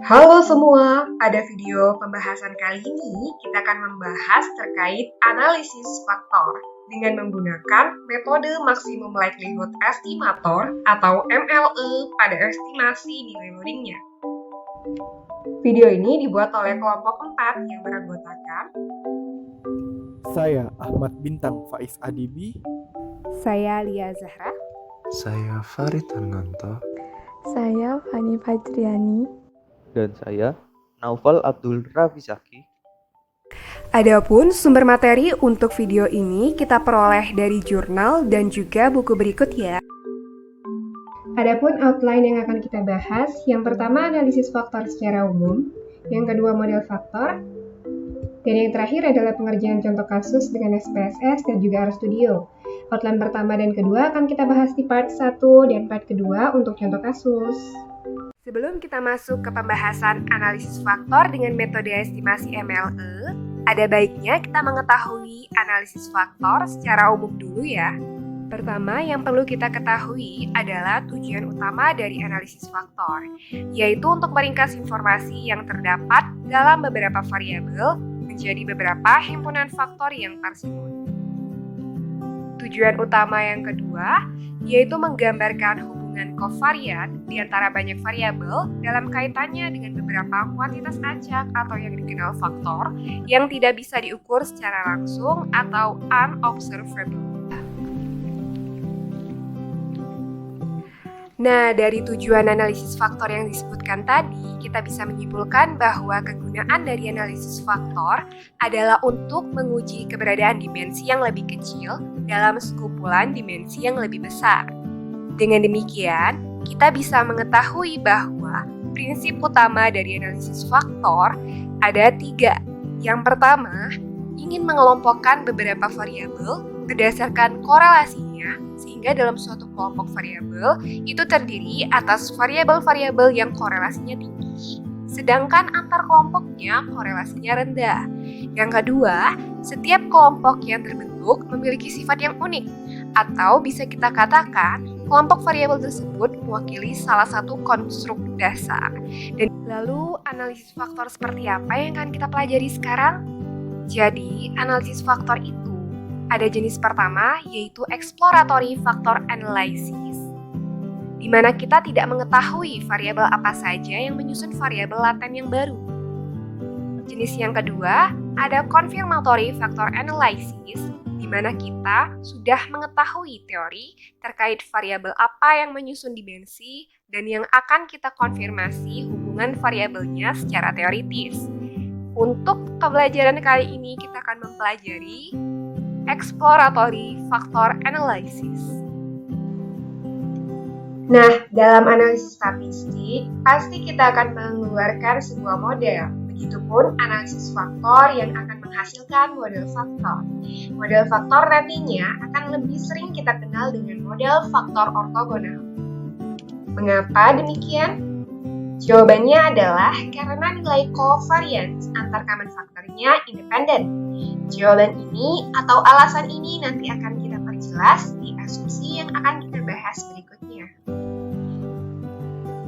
Halo semua, pada video pembahasan kali ini kita akan membahas terkait analisis faktor dengan menggunakan metode maksimum likelihood estimator atau MLE pada estimasi nilai loadingnya. Video ini dibuat oleh kelompok 4 yang beranggotakan Saya Ahmad Bintang Faiz Adibi. Saya Lia Zahra. Saya Farid Hananto. Saya Fani Fajriani. Dan saya Naufal Abdul Rafisaki. Adapun sumber materi untuk video ini kita peroleh dari jurnal dan juga buku berikut ya. Adapun outline yang akan kita bahas, yang pertama analisis faktor secara umum, yang kedua model faktor, dan yang terakhir adalah pengerjaan contoh kasus dengan SPSS dan juga RStudio. Outline pertama dan kedua akan kita bahas di part 1 dan part kedua untuk contoh kasus. Sebelum kita masuk ke pembahasan analisis faktor dengan metode estimasi MLE, ada baiknya kita mengetahui analisis faktor secara umum dulu ya. Pertama, yang perlu kita ketahui adalah tujuan utama dari analisis faktor, yaitu untuk meringkas informasi yang terdapat dalam beberapa variabel menjadi beberapa himpunan faktor yang tersimpul. Tujuan utama yang kedua, yaitu menggambarkan hubungan kovarian di antara banyak variabel dalam kaitannya dengan beberapa kuantitas acak atau yang dikenal faktor yang tidak bisa diukur secara langsung atau unobservable. Nah, dari tujuan analisis faktor yang disebutkan tadi, kita bisa menyimpulkan bahwa kegunaan dari analisis faktor adalah untuk menguji keberadaan dimensi yang lebih kecil dalam sekumpulan dimensi yang lebih besar. Dengan demikian, kita bisa mengetahui bahwa prinsip utama dari analisis faktor ada 3. Yang pertama, ingin mengelompokkan beberapa variabel berdasarkan korelasinya, sehingga dalam suatu kelompok variabel itu terdiri atas variabel-variabel yang korelasinya tinggi, sedangkan antar kelompoknya korelasinya rendah. Yang kedua, setiap kelompok yang terbentuk memiliki sifat yang unik, atau bisa kita katakan kelompok variabel tersebut mewakili salah satu konstruk dasar. Dan lalu analisis faktor seperti apa yang akan kita pelajari sekarang? Jadi, analisis faktor itu ada jenis pertama, yaitu exploratory factor analysis, di mana kita tidak mengetahui variabel apa saja yang menyusun variabel laten yang baru. Jenis yang kedua, ada confirmatory factor analysis, di mana kita sudah mengetahui teori terkait variabel apa yang menyusun dimensi dan yang akan kita konfirmasi hubungan variabelnya secara teoritis. Untuk pembelajaran kali ini kita akan mempelajari exploratory factor analysis. Nah, dalam analisis statistik, pasti kita akan mengeluarkan sebuah model. Begitupun analisis faktor yang akan menghasilkan model faktor. Model faktor nantinya akan lebih sering kita kenal dengan model faktor ortogonal. Mengapa demikian? Jawabannya adalah karena nilai covariance antar common faktornya independen. Jawaban ini atau alasan ini nanti akan kita perjelas di asumsi yang akan kita bahas berikutnya.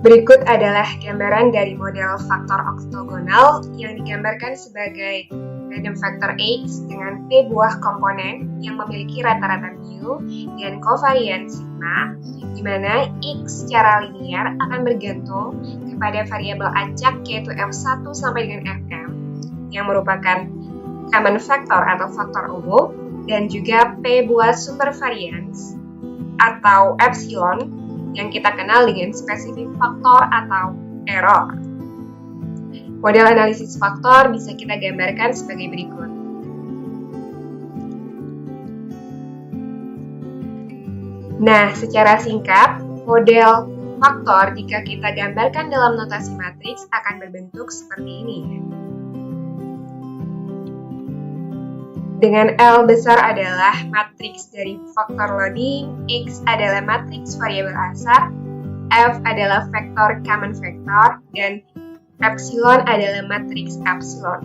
Berikut adalah gambaran dari model faktor oktogonal yang digambarkan sebagai random factor X dengan P buah komponen yang memiliki rata-rata mu dan covariance sigma, di mana X secara linear akan bergantung kepada variabel acak yaitu F1 sampai dengan Fm yang merupakan common factor atau faktor umum, dan juga P buah sumber variance atau epsilon yang kita kenal dengan spesifik faktor atau error. Model analisis faktor bisa kita gambarkan sebagai berikut. Nah, secara singkat, model faktor jika kita gambarkan dalam notasi matriks akan berbentuk seperti ini. Dengan L besar adalah matriks dari faktor loading, X adalah matriks variabel asal, F adalah vektor common vector, dan epsilon adalah matriks epsilon.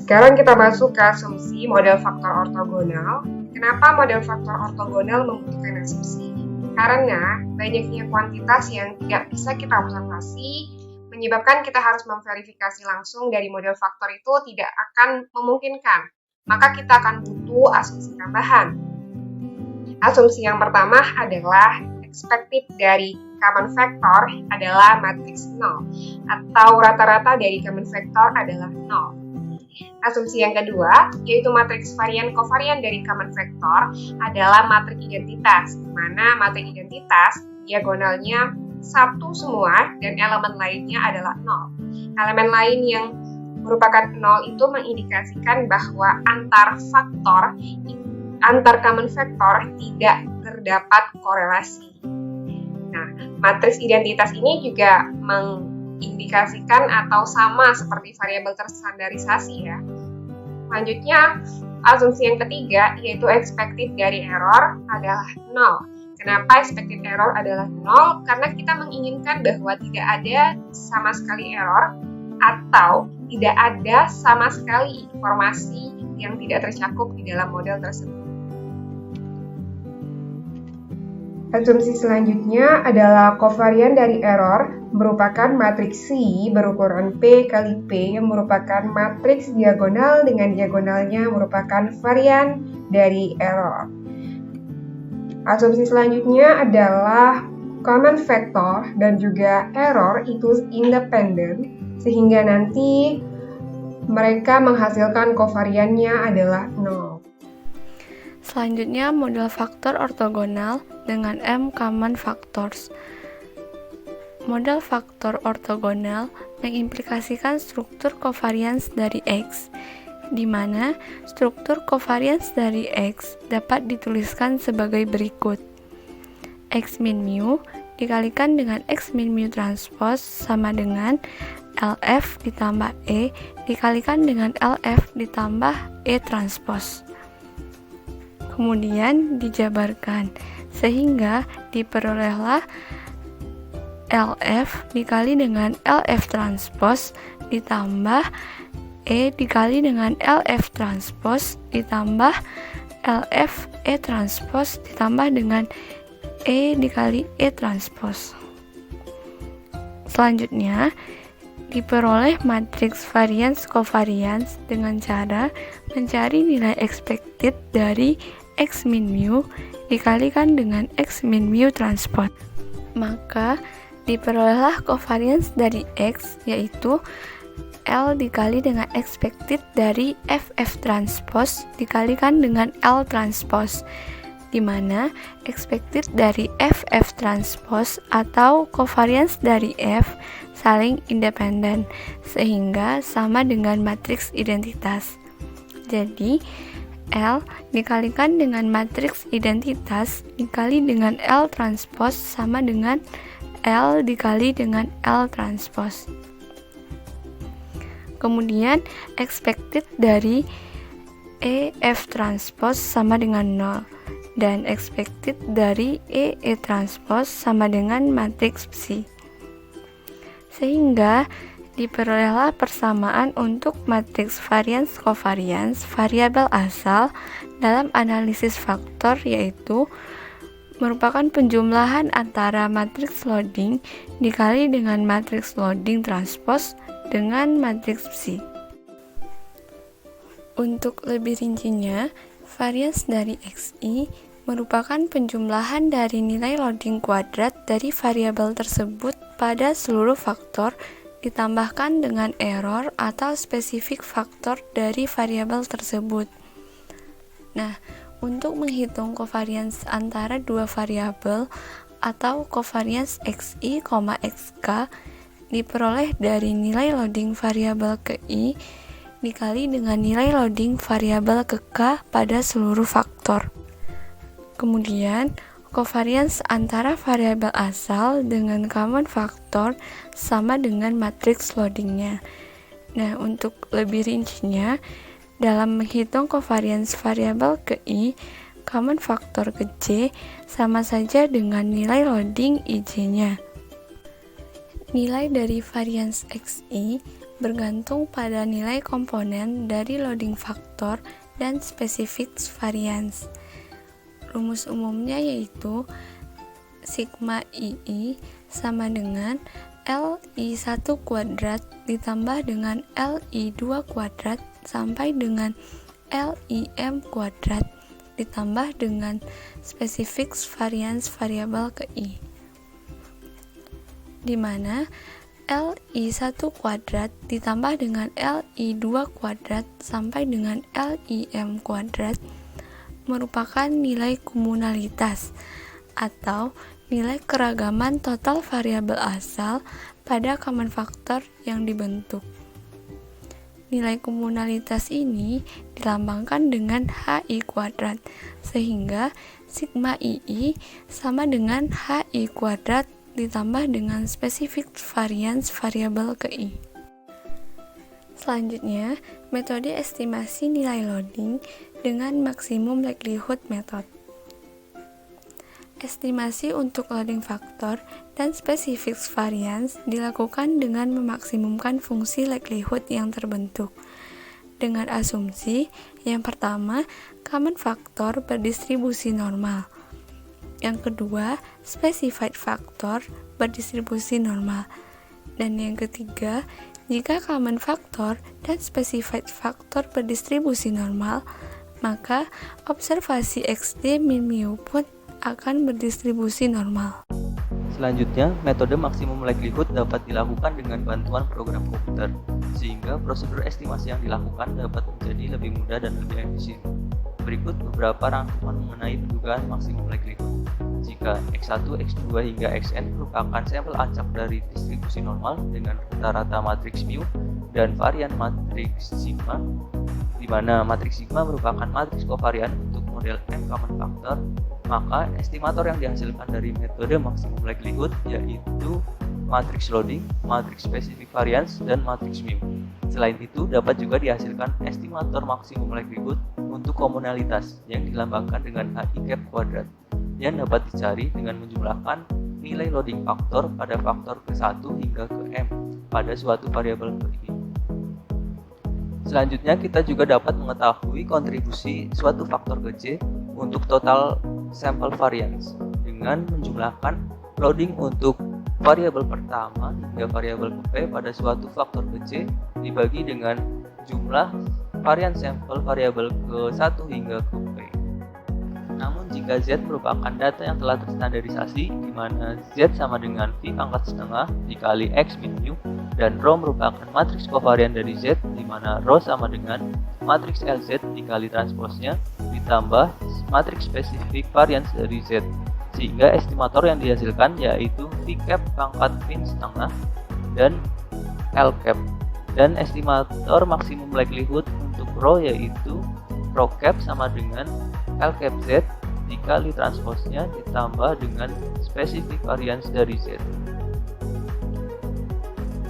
Sekarang kita masuk ke asumsi model faktor ortogonal. Kenapa model faktor ortogonal membutuhkan asumsi? Karena banyaknya kuantitas yang tidak bisa kita observasi menyebabkan kita harus memverifikasi langsung dari model faktor itu tidak akan memungkinkan. Maka kita akan butuh asumsi tambahan. Asumsi yang pertama adalah expected dari common factor adalah matriks 0 atau rata-rata dari common factor adalah 0. Asumsi yang kedua, yaitu matriks varian kovarian dari common factor adalah matriks identitas, di mana matriks identitas diagonalnya 1 semua dan elemen lainnya adalah 0. Elemen lain yang merupakan 0 itu mengindikasikan bahwa antar common factor tidak terdapat korelasi. Nah, matriks identitas ini juga mengindikasikan atau sama seperti variabel terstandarisasi ya. Selanjutnya, asumsi yang ketiga yaitu expected dari error adalah 0. Kenapa expected error adalah 0? Karena kita menginginkan bahwa tidak ada sama sekali error atau tidak ada sama sekali informasi yang tidak tercakup di dalam model tersebut. Asumsi selanjutnya adalah kovarian dari error merupakan matriks C berukuran P kali P yang merupakan matriks diagonal dengan diagonalnya merupakan varian dari error. Asumsi selanjutnya adalah common factor dan juga error itu independen sehingga nanti mereka menghasilkan kovariannya adalah 0. Selanjutnya, model faktor ortogonal dengan M common factors. Model faktor ortogonal mengimplikasikan struktur covariance dari X, di mana struktur covariance dari X dapat dituliskan sebagai berikut. X min mu dikalikan dengan X min mu transpose sama dengan LF ditambah E dikalikan dengan LF ditambah E transpose. Kemudian dijabarkan sehingga diperolehlah LF dikali dengan LF transpose ditambah E dikali dengan LF transpose ditambah LF E transpose ditambah dengan E dikali E transpose. Selanjutnya diperoleh matriks variance covariance dengan cara mencari nilai expected dari X min mu dikalikan dengan X min mu transpose. Maka diperolehlah covariance dari X yaitu L dikali dengan expected dari FF transpose dikalikan dengan L transpose, di mana expected dari FF transpose atau covariance dari F saling independen sehingga sama dengan matriks identitas. Jadi L dikalikan dengan matriks identitas dikali dengan L transpose sama dengan L dikali dengan L transpose. Kemudian expected dari EF transpose sama dengan 0 dan expected dari EE transpose sama dengan matriks psi. Sehingga diperolehlah persamaan untuk matriks variance covariance variabel asal dalam analisis faktor, yaitu merupakan penjumlahan antara matriks loading dikali dengan matriks loading transpose dengan matriks psi. Untuk lebih rincinya, variance dari XI merupakan penjumlahan dari nilai loading kuadrat dari variabel tersebut pada seluruh faktor ditambahkan dengan error atau spesifik faktor dari variabel tersebut. Nah, untuk menghitung covariance antara dua variabel atau covariance XI, XK diperoleh dari nilai loading variabel ke I dikali dengan nilai loading variabel ke K pada seluruh faktor. Kemudian, covariance antara variabel asal dengan common factor sama dengan matriks loadingnya. Nah, untuk lebih rincinya, dalam menghitung covariance variabel ke I, common factor ke J sama saja dengan nilai loading IJ-nya. Nilai dari variance XI bergantung pada nilai komponen dari loading factor dan spesifik variance. Rumus umumnya yaitu sigma II sama dengan LI1 kuadrat ditambah dengan LI2 kuadrat sampai dengan LIM kuadrat ditambah dengan spesifik varians variabel ke I, di mana LI1 kuadrat ditambah dengan LI2 kuadrat sampai dengan LIM kuadrat merupakan nilai komunalitas atau nilai keragaman total variabel asal pada common factor yang dibentuk. Nilai komunalitas ini dilambangkan dengan HI kuadrat, sehingga sigma II sama dengan HI kuadrat ditambah dengan spesifik varians variabel ke I. Selanjutnya, metode estimasi nilai loading dengan maksimum likelihood method. Estimasi untuk loading factor dan spesifik varians dilakukan dengan memaksimumkan fungsi likelihood yang terbentuk. Dengan asumsi, yang pertama, common factor berdistribusi normal. Yang kedua, specified factor berdistribusi normal. Dan yang ketiga, jika common factor dan specified factor berdistribusi normal, maka observasi XD min mu pun akan berdistribusi normal. Selanjutnya, metode maksimum likelihood dapat dilakukan dengan bantuan program komputer, sehingga prosedur estimasi yang dilakukan dapat menjadi lebih mudah dan lebih efisien. Berikut beberapa rangkuman mengenai pendugaan maksimum likelihood. Jika X1, X2 hingga Xn merupakan sampel acak dari distribusi normal dengan rata-rata matriks mu dan varian matriks sigma, di mana matriks sigma merupakan matriks kovarian untuk model M common factor, maka estimator yang dihasilkan dari metode maksimum likelihood yaitu matriks loading, matriks specific variance, dan matriks mu. Selain itu, dapat juga dihasilkan estimator maksimum likelihood untuk komunalitas yang dilambangkan dengan HI cap kuadrat, yang dapat dicari dengan menjumlahkan nilai loading faktor pada faktor ke-1 hingga ke M pada suatu variabel ke I. Selanjutnya, kita juga dapat mengetahui kontribusi suatu faktor ke J untuk total sample variance dengan menjumlahkan loading untuk variabel pertama hingga variabel ke P pada suatu faktor ke J dibagi dengan jumlah varian sampel variabel ke-1 hingga ke P. Namun jika Z merupakan data yang telah terstandarisasi, di mana Z sama dengan V pangkat setengah dikali X min mu, dan Rho merupakan matriks kovarian dari Z, di mana Rho sama dengan matriks LZ dikali transposnya ditambah matriks spesifik varians dari Z, sehingga estimator yang dihasilkan yaitu V cap pangkat min setengah dan L cap, dan estimator maksimum likelihood untuk Rho yaitu Rho cap sama dengan L cap Z dikali transposnya ditambah dengan spesifik varians dari Z,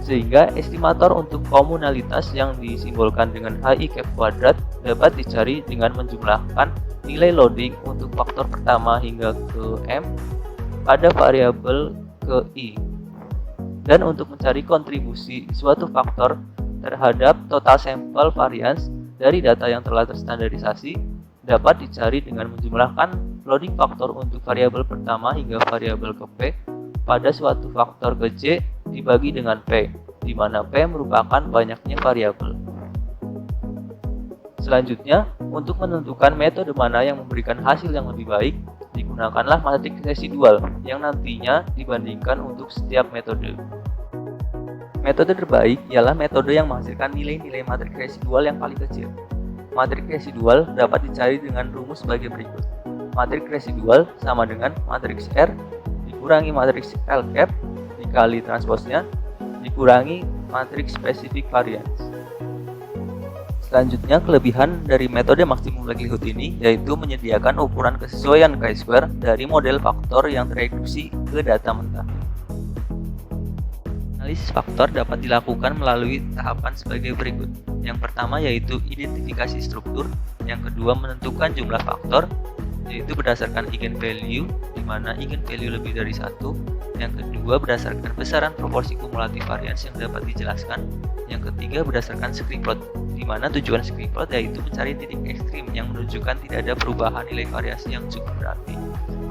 sehingga estimator untuk komunalitas yang disimbolkan dengan HI cap kuadrat dapat dicari dengan menjumlahkan nilai loading untuk faktor pertama hingga ke M pada variabel ke I. Dan untuk mencari kontribusi suatu faktor terhadap total sampel varians dari data yang telah terstandarisasi dapat dicari dengan menjumlahkan loading faktor untuk variabel pertama hingga variabel ke P pada suatu faktor ke J dibagi dengan P, di mana P merupakan banyaknya variabel. Selanjutnya, untuk menentukan metode mana yang memberikan hasil yang lebih baik, digunakanlah matriks residual yang nantinya dibandingkan untuk setiap metode. Metode terbaik ialah metode yang menghasilkan nilai-nilai matriks residual yang paling kecil. Matriks residual dapat dicari dengan rumus sebagai berikut. Matriks residual sama dengan matriks R dikurangi matriks L cap dikali transposnya dikurangi matriks spesifik variance. Selanjutnya, kelebihan dari metode maksimum likelihood ini yaitu menyediakan ukuran kesesuaian chi-square dari model faktor yang tereduksi ke data mentah. Analisis faktor dapat dilakukan melalui tahapan sebagai berikut. Yang pertama yaitu identifikasi struktur, yang kedua menentukan jumlah faktor, yaitu berdasarkan eigenvalue, di mana eigenvalue lebih dari 1, yang kedua berdasarkan besaran proporsi kumulatif varians yang dapat dijelaskan, yang ketiga berdasarkan scree plot, di mana tujuan scree plot yaitu mencari titik ekstrim yang menunjukkan tidak ada perubahan nilai variasi yang cukup berarti,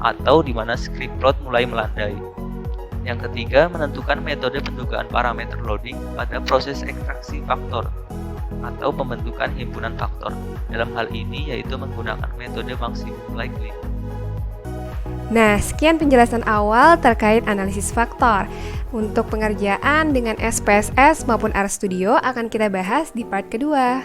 atau di mana scree plot mulai melandai. Yang ketiga, menentukan metode pendugaan parameter loading pada proses ekstraksi faktor atau pembentukan himpunan faktor. Dalam hal ini yaitu menggunakan metode maximum likely. Nah, sekian penjelasan awal terkait analisis faktor. Untuk pengerjaan dengan SPSS maupun RStudio akan kita bahas di part kedua.